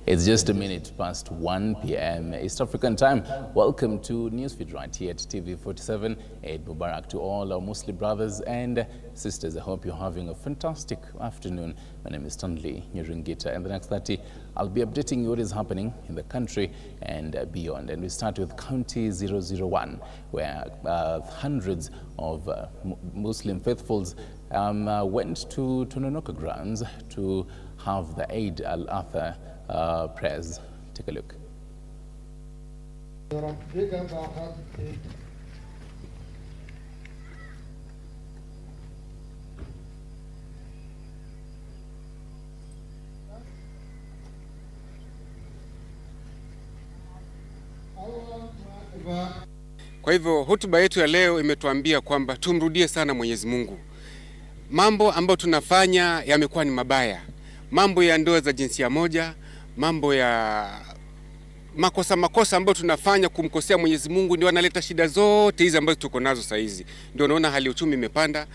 It's just a minute past 1 p.m. East African time. Welcome to Newsfeed right here at TV47. Eid Mubarak to all our Muslim brothers and sisters. I hope you're having a fantastic afternoon. My name is Stanley Nyirungita. In the next 30, I'll be updating you what is happening in the country and beyond. And we start with County 001, where hundreds of Muslim faithfuls went to Tononoka grounds to have the Eid al-Adha prayers. Take a look. Kwa hivyo hotuba yetu ya leo imetuambia kwamba tumrudie sana Mwenyezi Mungu. Mambo ambayo tunafanya yamekuwa ni mabaya. Mambo ya ndoa za jinsia moja, mambo ya makosa ambayo tunafanya kumkosea Mwenyezi Mungu ndio analeta shida zote hizi ambazo tuko nazo sasa hizi. Ndio unaona hali ya uchumi imepanda,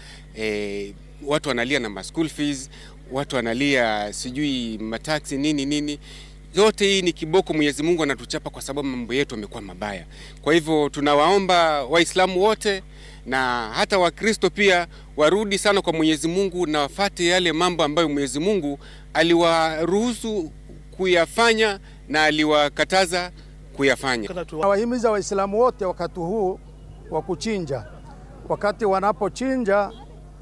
watu wanalia na school fees, watu wanalia sijui mataxi nini. Yote hii ni kiboko Mwenyezi Mungu anatuchapa kwa sababu mambo yetu yamekuwa mabaya. Kwa hivyo tunawaomba Waislamu wote na hata Wakristo pia warudi sana kwa Mwenyezi Mungu na wafuate yale mambo ambayo Mwenyezi Mungu aliwaruhusu kuyafanya na aliwakataza kuyafanya. Nawahimiza Waislamu wote wakati huu wa kuchinja, wakati wanapochinja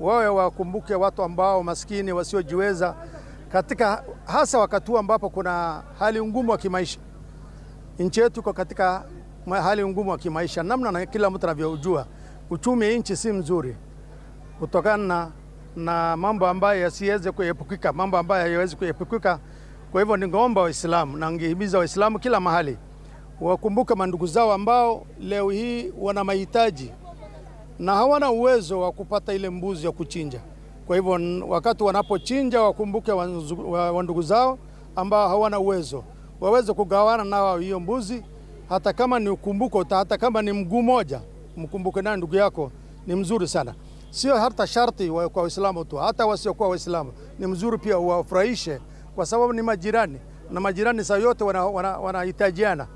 wawe wakumbuke watu ambao maskini wasiojiweza, katika hasa wakati huu ambapo kuna hali ngumu wa kimaisha. Nchi yetu iko katika hali ngumu wa kimaisha, namna na kila mtu anavyojua uchumi nchi si mzuri kutokana na mambo ambayo yasiweze kuepukika, mambo ambayo hayawezi kuepukika. Kwa hivyo ningeomba Waislamu na ngihimiza Waislamu kila mahali wakumbuke mandugu zao ambao leo hii wana mahitaji na hawana uwezo wa kupata ile mbuzi ya kuchinja. Kwa hivyo wakati wanapochinja wakumbuke wandugu zao ambao hawana uwezo, waweze kugawana nao hiyo mbuzi, hata kama ni ukumbuko, hata kama ni mguu moja, mkumbuke na ndugu yako, ni mzuri sana. Sio hata sharti kwa Waislamu tu, hata wasiokuwa Waislamu ni mzuri pia uwafurahishe, kwa sababu ni majirani na majirani saa yote wanahitajiana.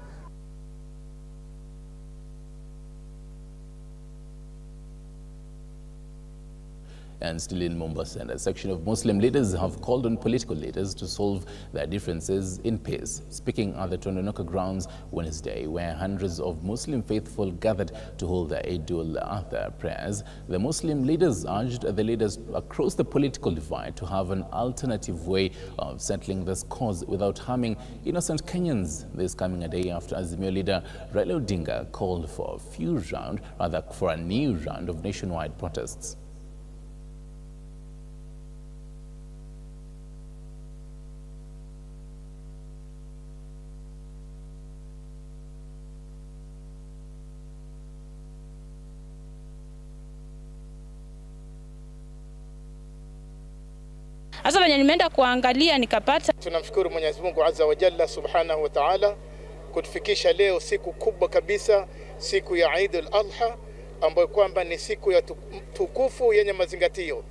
And still in Mombasa, a section of Muslim leaders have called on political leaders to solve their differences in peace. Speaking at the Tononoka grounds Wednesday, where hundreds of Muslim faithful gathered to hold the Eid al-Adha prayers, the Muslim leaders urged the leaders across the political divide to have an alternative way of settling this cause without harming innocent Kenyans. This coming a day after Azimio leader Raila Odinga called for a new round of nationwide protests. Sasa venye nimeenda kuangalia nikapata. Tunamshukuru Mwenyezi Mungu Azza wa Jalla Subhanahu wa Ta'ala kutufikisha leo siku kubwa kabisa, siku ya Eid al-Adha, ambayo kwamba ni siku ya tukufu yenye mazingatio.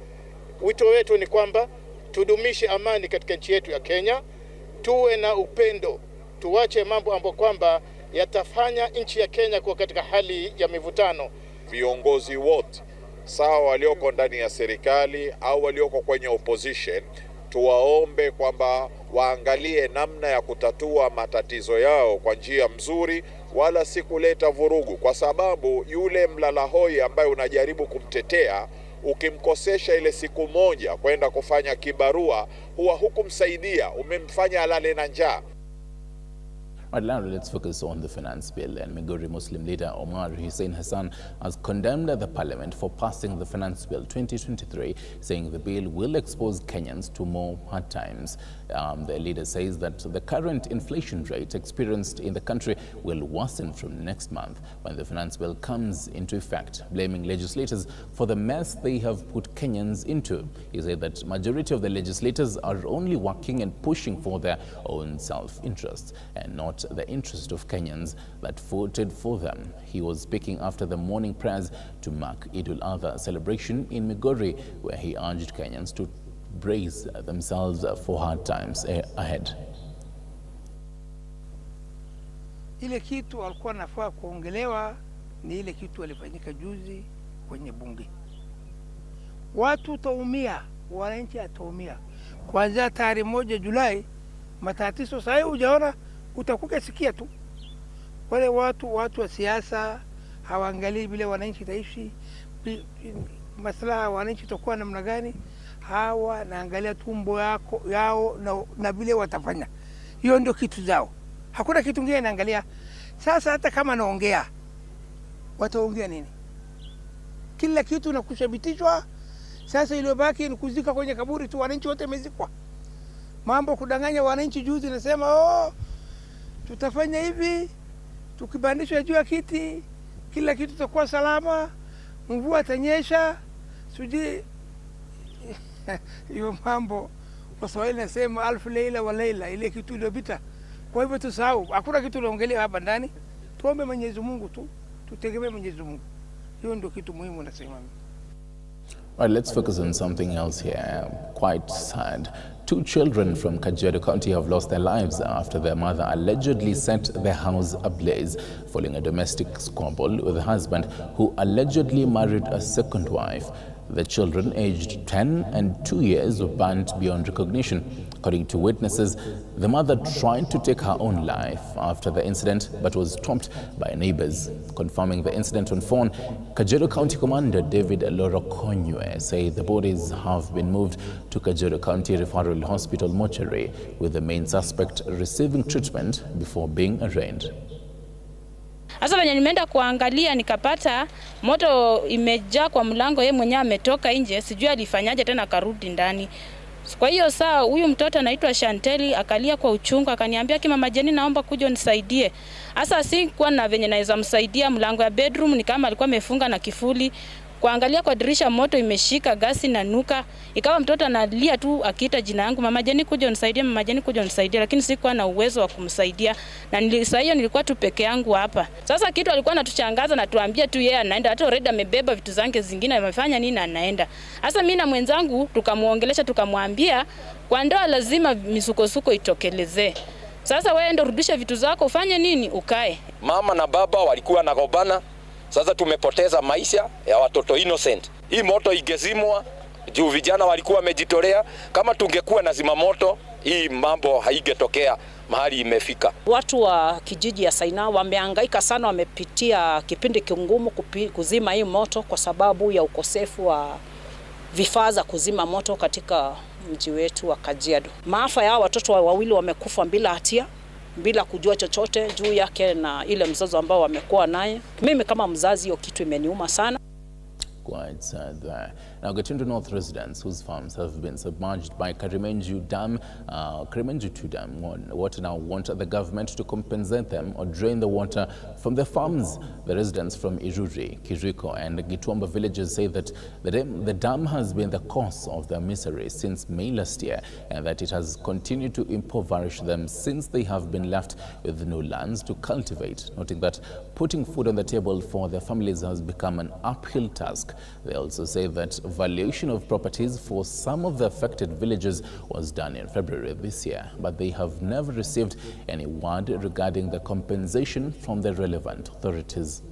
Wito wetu ni kwamba tudumishe amani katika nchi yetu ya Kenya, tuwe na upendo, tuache mambo ambayo kwamba yatafanya nchi ya Kenya kuwa katika hali ya mivutano. Viongozi wote sawa walioko ndani ya serikali au walioko kwenye opposition, tuwaombe kwamba waangalie namna ya kutatua matatizo yao kwa njia mzuri, wala si kuleta vurugu, kwa sababu yule mlalahoi ambaye unajaribu kumtetea, ukimkosesha ile siku moja kwenda kufanya kibarua, huwa hukumsaidia, umemfanya alale na njaa. Right now, let's focus on the finance bill. And Migori Muslim leader Omar Hussein Hassan has condemned the parliament for passing the finance bill 2023, saying the bill will expose Kenyans to more hard times. The leader says that the current inflation rate experienced in the country will worsen from next month when the finance bill comes into effect, blaming legislators for the mess they have put Kenyans into. He said that majority of the legislators are only working and pushing for their own self-interests and not the interest of Kenyans that voted for them. He was speaking after the morning prayers to mark Eid al-Adha celebration in Migori, where he urged Kenyans to brace themselves for hard times ahead. Ile kitu alikuwa nafaa kuongelewa ni ile kitu alifanyika juzi kwenye bunge. Watu taumia, wananchi ataumia. Kuanzia tarehe 1 Julai matatizo sasa hujaona, utakuja sikia tu. Wale watu wa siasa hawaangalii vile wananchi taishi, maslaha wananchi takuwa namna gani. Hawa naangalia tumbo yao na vile watafanya. Hiyo ndio kitu zao. Hakuna kitu kingine naangalia. Sasa hata kama naongea, wataongea nini? Kila kitu na kushabitishwa. Sasa iliyobaki ni kuzika kwenye kaburi tu, wananchi wote wamezikwa. Mambo kudanganya wananchi juzi nasema tutafanya hivi, tukibandishwa juu ya kiti, kila kitu kitakuwa salama, mvua itanyesha, siji hiyo mambo Waswahili nasema alfu leila wa leila, ile kitu iliyopita. Kwa hivyo tusahau, hakuna kitu naongelea hapa ndani. Tuombe Mwenyezi Mungu tu, tutegemee Mwenyezi Mungu. Hiyo ndio kitu muhimu nasema. Right, let's focus on something else here. Quite sad. 2 children from Kajiado County have lost their lives after their mother allegedly set their house ablaze following a domestic squabble with a husband who allegedly married a second wife. The children, aged 10 and 2 years, were burnt beyond recognition. According to witnesses, the mother tried to take her own life after the incident but was stopped by neighbors. Confirming the incident on phone, Kajiado County Commander David Lorokonywe said the bodies have been moved to Kajiado County Referral Hospital mortuary, with the main suspect receiving treatment before being arraigned. Sasa venye nimeenda kuangalia nikapata moto imejaa kwa mlango, yeye mwenyewe ametoka nje, sijui alifanyaje tena karudi ndani. Kwa hiyo saa huyu mtoto anaitwa Shanteli akalia kwa uchungu, akaniambia Mama Jenny, naomba kuja unisaidie. Sasa sikuwa na venye naweza msaidia, mlango ya bedroom ni kama alikuwa amefunga na kifuli. Kuangalia kwa dirisha moto imeshika, gasi na nuka. Ikawa mtoto analia tu akiita jina yangu, Mama Jenny kuja unisaidie, Mama Jenny kuja unisaidie, lakini sikuwa na uwezo wa kumsaidia. Na saa hiyo nilikuwa tu peke yangu hapa. Sasa kitu alikuwa anatuchangaza na tuambia tu yeye anaenda, hata already amebeba vitu zake zingine, amefanya nini anaenda. Sasa mimi na mwenzangu tukamuongelesha, tukamwambia kwa ndoa lazima misukosuko itokelezee. Sasa wewe ndio rudisha vitu zako, ufanye nini ukae. Mama na baba walikuwa na gombana. Sasa tumepoteza maisha ya watoto innocent. Hii moto ingezimwa juu vijana walikuwa wamejitolea. Kama tungekuwa na zimamoto, hii mambo haigetokea mahali imefika. Watu wa kijiji ya Saina wamehangaika sana, wamepitia kipindi kingumu kuzima hii moto kwa sababu ya ukosefu wa vifaa za kuzima moto katika mji wetu wa Kajiado. Maafa ya watoto wawili wamekufa bila hatia, bila kujua chochote juu yake na ile mzozo ambao wamekuwa naye. Mimi kama mzazi hiyo kitu imeniuma sana. Quite sad there. Now, Gatundu North residents whose farms have been submerged by Karimenju Dam, Karimenju 2 Dam, water now want the government to compensate them or drain the water from their farms. The residents from Iruri, Kiriko and Gituamba villages say that the dam has been the cause of their misery since May last year, and that it has continued to impoverish them since they have been left with no lands to cultivate, noting that putting food on the table for their families has become an uphill task. They also say that valuation of properties for some of the affected villages was done in February this year, but they have never received any word regarding the compensation from the relevant authorities.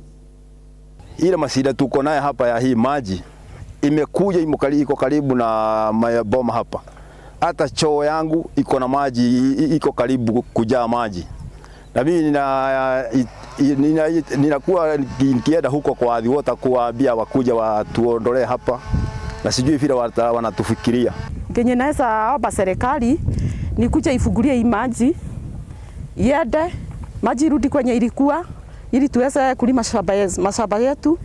Ile masida tuko naye hapa ya hii maji imekuja iko karibu na maboma hapa. Hata choo yangu iko na maji, iko karibu kujaa maji. Na mimi ninakuwa nikienda huko kwa adhi wote kuwaambia wakuja watuondolee hapa, na sijui vile wanatufikiria. Kenye naweza omba serikali ni kuja ifungulie hii maji, iende maji irudi kwenye ilikuwa, ili tuweze kulima mashamba yetu,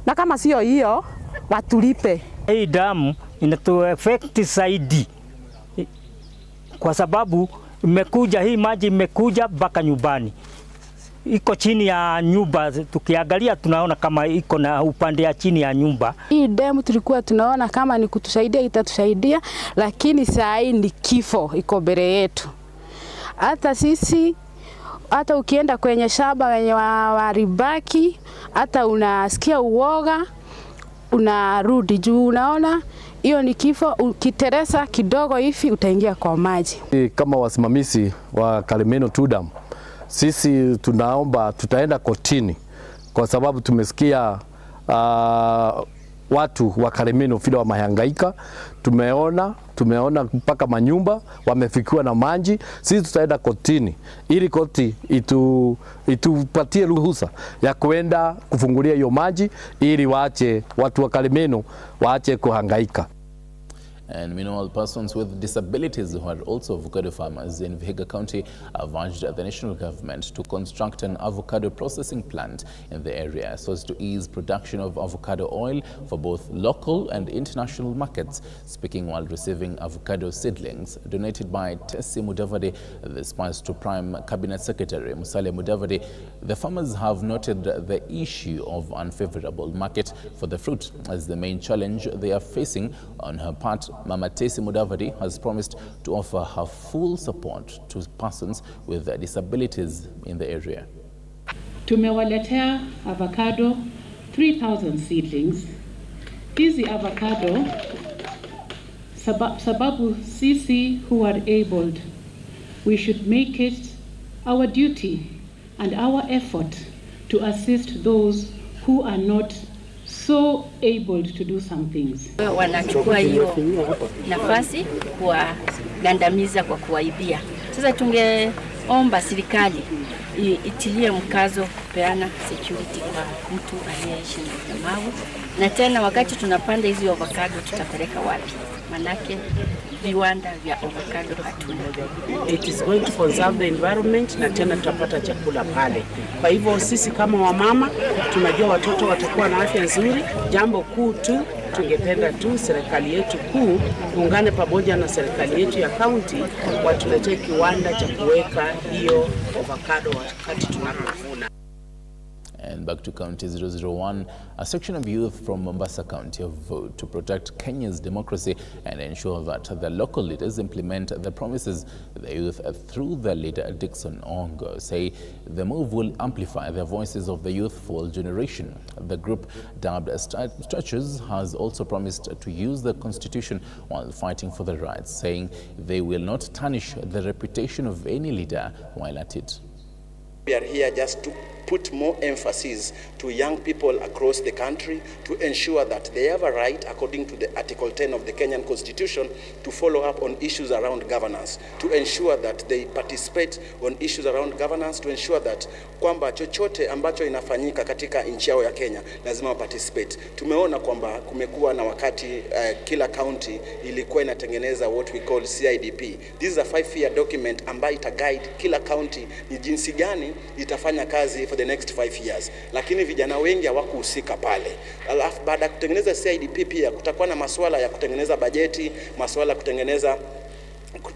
na kama sio hiyo watulipe. Hii damu inatu affect zaidi kwa sababu imekuja hii maji imekuja mpaka nyumbani. Iko chini ya nyumba, tukiangalia tunaona kama iko na upande ya chini ya nyumba. Hii demu tulikuwa tunaona kama ni kutusaidia, itatusaidia, lakini saa hii ni kifo iko mbele yetu. Hata sisi, hata ukienda kwenye shamba wenye waribaki, hata unasikia uoga, unarudi juu, unaona hiyo ni kifo. Ukiteresa kidogo hivi utaingia kwa maji. Kama wasimamizi wa Karimenju 2 Dam sisi tunaomba tutaenda kotini kwa sababu tumesikia watu wa Karemeno vile wamehangaika. Tumeona mpaka manyumba wamefikiwa na maji. Sisi tutaenda kotini ili koti itupatie ruhusa ya kwenda kufungulia hiyo maji ili watu wa Karemeno waache kuhangaika. And meanwhile, persons with disabilities who are also avocado farmers in Vihiga County have urged the national government to construct an avocado processing plant in the area so as to ease production of avocado oil for both local and international markets. Speaking while receiving avocado seedlings donated by Tessie Mudavadi, the spice to Prime Cabinet Secretary Musalia Mudavadi, the farmers have noted the issue of unfavorable market for the fruit as the main challenge they are facing. On her part, Mama Tessie Mudavadi has promised to offer her full support to persons with disabilities in the area. Tumewaletea avocado 3,000 seedlings. Hizi avocado sababu sisi who are abled, we should make it our duty and our effort to assist those who are not so able to do some things. Wanachukua hiyo nafasi kuwagandamiza kwa kuwaibia. Sasa tungeomba serikali itilie mkazo kupeana security kwa mtu aliyeishi na ulemavu. Na tena wakati tunapanda hizi avocado tutapeleka wapi? Manake viwanda vya avocado hatuna. It is going to conserve the environment na tena tutapata chakula pale. Kwa hivyo sisi kama wamama tunajua watoto watakuwa na afya nzuri. Jambo kuu tu tungependa tu serikali yetu kuu tuungane pamoja na serikali yetu ya county watuletee kiwanda cha kuweka hiyo avocado wakati tunapovuna. And back to County 001, a section of youth from Mombasa County have vowed to protect Kenya's democracy and ensure that the local leaders implement the promises. The youth, through their leader Dickson Ongo, say the move will amplify the voices of the youthful generation. The group, dubbed Stretchers, has also promised to use the constitution while fighting for their rights, saying they will not tarnish the reputation of any leader while at it. We are here just to put more emphasis to young people across the country to ensure that they have a right, according to the Article 10 of the Kenyan Constitution, to follow up on issues around governance, to ensure that they participate on issues around governance, to ensure that kwamba chochote ambacho inafanyika katika nchi yao ya Kenya lazima participate. Tumeona kwamba kumekuwa na wakati kila county ilikuwa inatengeneza what we call CIDP. This is a 5-year document ambayo ita guide kila county ni jinsi gani itafanya kazi for the next 5 years. Lakini vijana wengi hawakuhusika pale. Alafu baada ya kutengeneza CIDP pia kutakuwa na masuala ya kutengeneza bajeti, masuala ya kutengeneza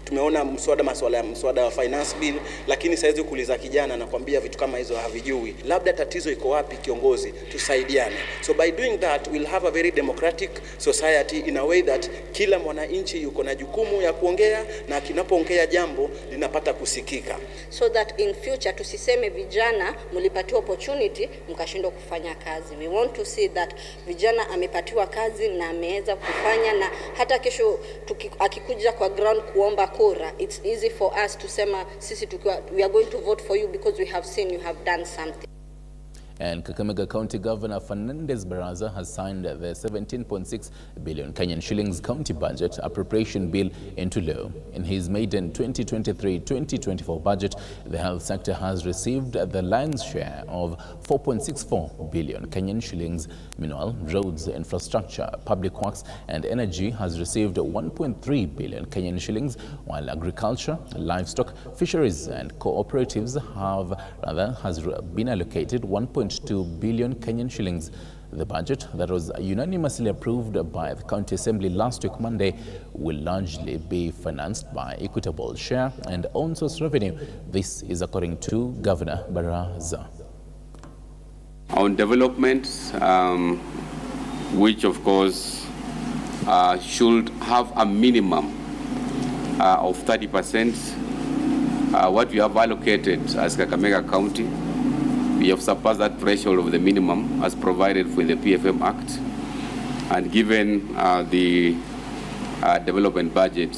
tumeona mswada wa finance bill, lakini saizi kuuliza kijana na kwambia vitu kama hizo havijui. Labda tatizo iko wapi kiongozi, tusaidiane. So by doing that we'll have a very democratic society in a way that kila mwananchi yuko na jukumu ya kuongea na kinapoongea jambo linapata kusikika. So that in future tusiseme vijana mlipatiwa opportunity mkashindwa kufanya kazi. We want to see that vijana amepatiwa kazi na ameweza kufanya, na hata kesho akikuja kwa ground kuomba kura, it's easy for us to say we are going to vote for you because we have seen you have done something. And Kakamega County Governor Fernandez Baraza has signed the 17.6 billion Kenyan shillings county budget appropriation bill into law. In his maiden 2023-2024 budget, the health sector has received the lion's share of 4.64 billion Kenyan shillings. Meanwhile, roads, infrastructure, public works and energy has received 1.3 billion Kenyan shillings, while agriculture, livestock, fisheries and cooperatives has been allocated 1.2 billion Kenyan shillings. The budget that was unanimously approved by the County Assembly last week Monday will largely be financed by equitable share and own source revenue. This is according to Governor Baraza. On development, which of course should have a minimum of 30%, what we have allocated as Kakamega County, we have surpassed that threshold of the minimum as provided for the PFM Act, and given the development budget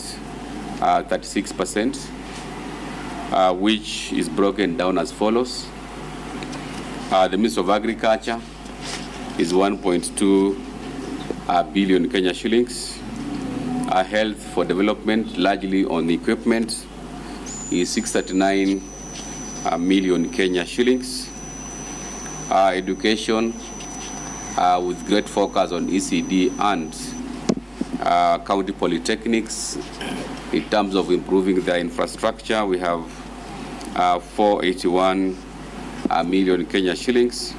36%, which is broken down as follows. The Ministry of Agriculture is 1.2 billion Kenya shillings. Health for development, largely on equipment, is 639 million Kenya shillings. Education, with great focus on ECD and county polytechnics. In terms of improving their infrastructure, we have 481 million Kenya shillings.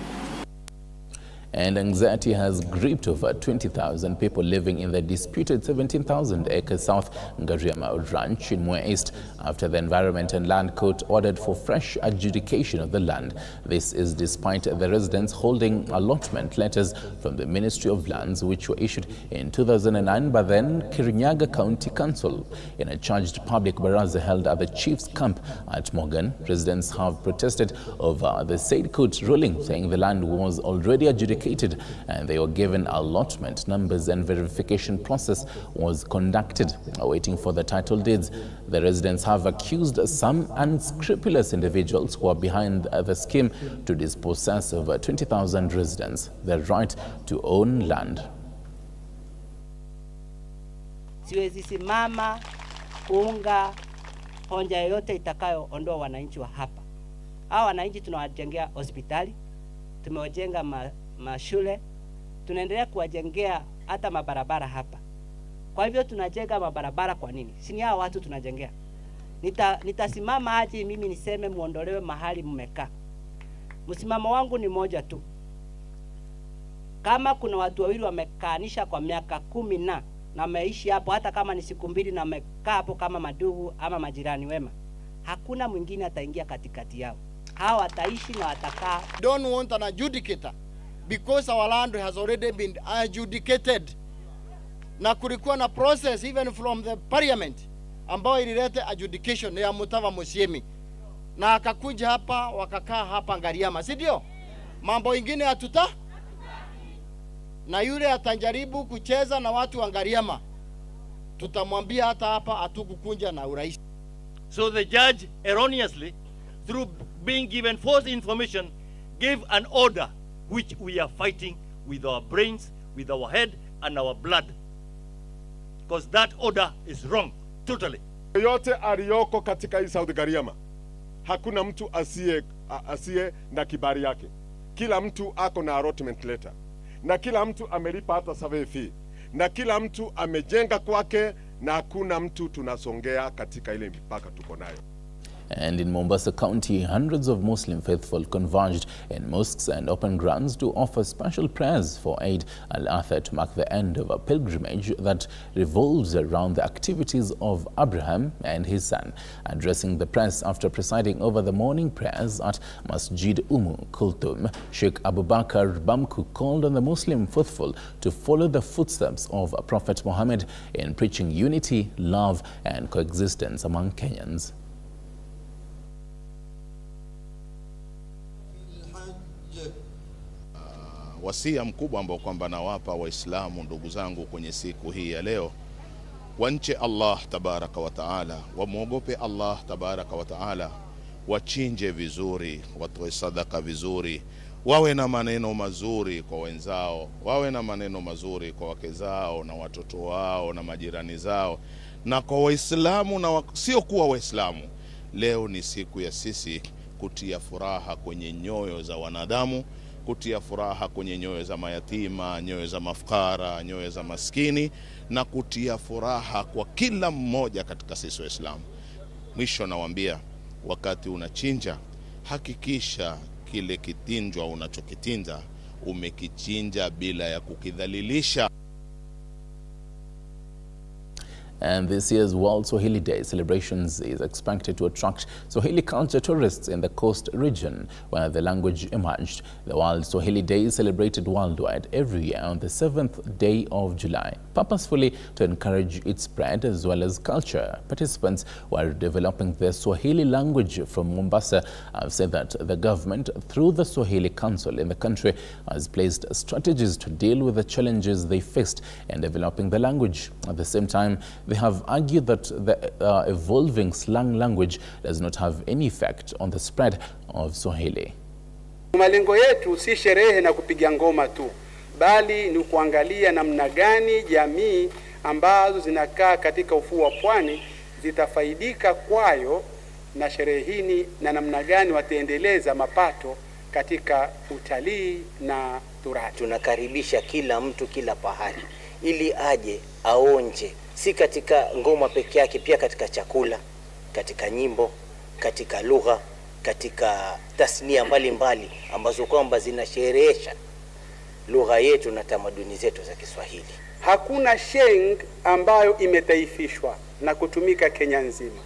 And anxiety has gripped over 20,000 people living in the disputed 17,000-acre South Ngariama Ranch in Mwea East after the Environment and Land Court ordered for fresh adjudication of the land. This is despite the residents holding allotment letters from the Ministry of Lands, which were issued in 2009 by then Kirinyaga County Council. In a charged public baraza held at the Chief's Camp at Morgan, residents have protested over the said court ruling, saying the land was already adjudicated and they were given allotment numbers and verification process was conducted. Waiting for the title deeds, the residents have accused some unscrupulous individuals who are behind the scheme to dispossess over 20,000 residents their right to own land. Siwezi simama kuunga hoja yoyote itakayoondoa wananchi wa hapa. Hawa wananchi tunawajengea hospitali, tumewajenga mashule, tunaendelea kuwajengea hata mabarabara hapa. Kwa hivyo tunajenga mabarabara kwa nini? Si ni hao watu tunajengea. Nitasimama aje mimi niseme muondolewe mahali mmekaa. Msimamo wangu ni moja tu. Kama kuna watu wawili wamekaanisha kwa miaka 10 na wameishi hapo, hata kama ni siku 2 na wamekaa hapo kama madugu ama majirani wema, hakuna mwingine ataingia katikati yao. Hao wataishi na watakaa. Don't want an adjudicator because our land has already been adjudicated. Na kulikuwa na process even from the parliament ambayo ilileta adjudication ya Mutava Musyimi. Na akakuja hapa wakakaa hapa Ngariama, si ndio? Mambo ingine hatuta na yule atajaribu kucheza na watu wa Ngariama, tutamwambia hata hapa atukukunja na urais. So the judge erroneously, through being given false information, gave an order which we are fighting with our brains, with our head and our blood, because that order is wrong totally. Yote aliyoko katika hii South Ngariama, hakuna mtu asiye na kibali yake. Kila mtu ako na allotment letter, na kila mtu amelipa hata survey fee, na kila mtu amejenga kwake, na hakuna mtu tunasongea katika ile mipaka tuko nayo. And in Mombasa County, hundreds of Muslim faithful converged in mosques and open grounds to offer special prayers for Eid al-Adha to mark the end of a pilgrimage that revolves around the activities of Abraham and his son. Addressing the press after presiding over the morning prayers at Masjid Kulthum, Sheikh Abu Bakr Bamku called on the Muslim faithful to follow the footsteps of Prophet Muhammad in preaching unity, love and coexistence among Kenyans. Wasia mkubwa ambao kwamba nawapa Waislamu ndugu zangu kwenye siku hii ya leo, wanche Allah tabaraka wa taala, wamuogope Allah tabaraka wa taala, wachinje vizuri, watoe sadaka vizuri, wawe na maneno mazuri kwa wenzao, wawe na maneno mazuri kwa wake zao na watoto wao na majirani zao na kwa Waislamu na sio kuwa Waislamu. Leo ni siku ya sisi kutia furaha kwenye nyoyo za wanadamu, kutia furaha kwenye nyoyo za mayatima, nyoyo za mafukara, nyoyo za maskini, na kutia furaha kwa kila mmoja katika sisi Waislamu. Mwisho nawaambia, wakati unachinja, hakikisha kile kitinjwa unachokitinja umekichinja bila ya kukidhalilisha. And this year's World Swahili Day celebrations is expected to attract Swahili culture tourists in the coast region where the language emerged. The World Swahili Day is celebrated worldwide every year on the 7th day of July, purposefully to encourage its spread as well as culture. Participants who are developing the Swahili language from Mombasa have said that the government, through the Swahili Council in the country, has placed strategies to deal with the challenges they faced in developing the language. At the same time, They have argued that the evolving slang language does not have any effect on the spread of Swahili. Malengo yetu si sherehe na kupiga ngoma tu, bali ni kuangalia namna gani jamii ambazo zinakaa katika ufuo wa pwani zitafaidika kwayo na sherehe hii, na namna gani wataendeleza mapato katika utalii na turathi. Tunakaribisha kila mtu kila pahali ili aje aonje, si katika ngoma peke yake, pia katika chakula, katika nyimbo, katika lugha, katika tasnia mbalimbali ambazo kwamba zinasherehesha lugha yetu na tamaduni zetu za Kiswahili. Hakuna sheng ambayo imetaifishwa na kutumika Kenya nzima.